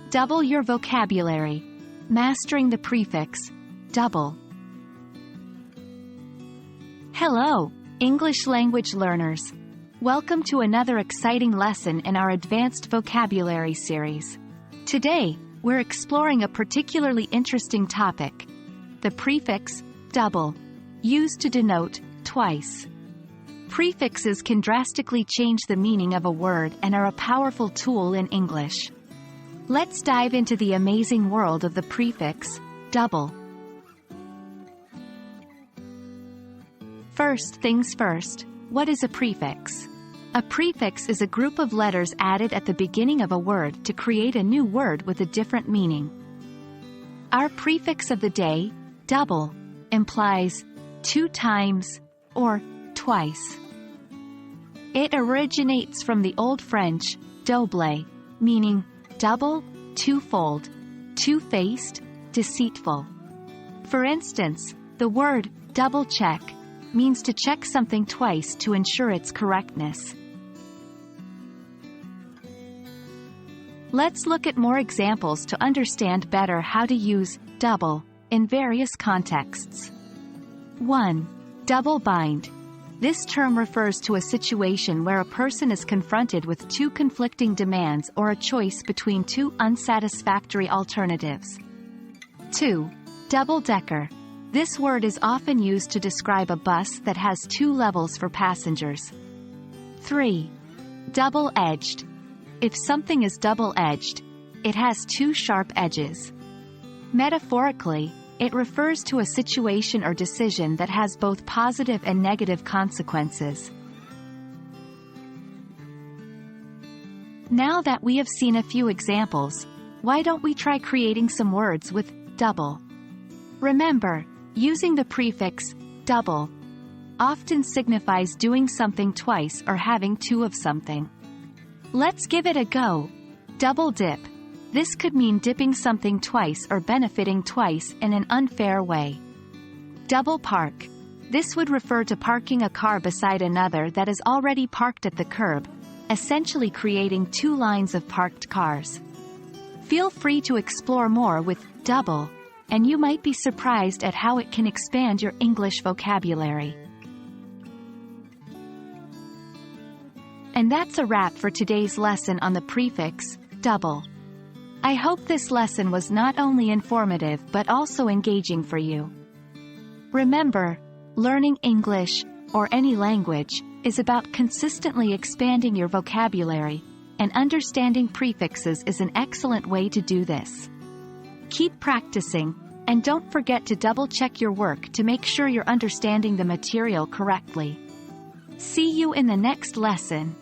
Double your vocabulary. Mastering the prefix double. Hello, English language learners. Welcome to another exciting lesson in our Advanced Vocabulary series. Today, we're exploring a particularly interesting topic: the prefix double, used to denote twice. Prefixes can drastically change the meaning of a word and are a powerful tool in English. Let's dive into the amazing world of the prefix double. First things first, what is a prefix? A prefix is a group of letters added at the beginning of a word to create a new word with a different meaning. Our prefix of the day, double, implies two times or twice. It originates from the Old French double, meaning double, twofold, two-faced, deceitful. For instance, the word double check means to check something twice to ensure its correctness. Let's look at more examples to understand better how to use double in various contexts. 1. Double bind. This term refers to a situation where a person is confronted with two conflicting demands or a choice between two unsatisfactory alternatives. 2. Double-decker. This word is often used to describe a bus that has two levels for passengers. 3. Double-edged. If something is double-edged, it has two sharp edges. Metaphorically, it refers to a situation or decision that has both positive and negative consequences. Now that we have seen a few examples, why don't we try creating some words with double? Remember, using the prefix double often signifies doing something twice or having two of something. Let's give it a go. Double dip. This could mean dipping something twice or benefiting twice in an unfair way. Double park. This would refer to parking a car beside another that is already parked at the curb, essentially creating two lines of parked cars. Feel free to explore more with double, and you might be surprised at how it can expand your English vocabulary. And that's a wrap for today's lesson on the prefix double. I hope this lesson was not only informative but also engaging for you. Remember, learning English, or any language, is about consistently expanding your vocabulary, and understanding prefixes is an excellent way to do this. Keep practicing, and don't forget to double-check your work to make sure you're understanding the material correctly. See you in the next lesson.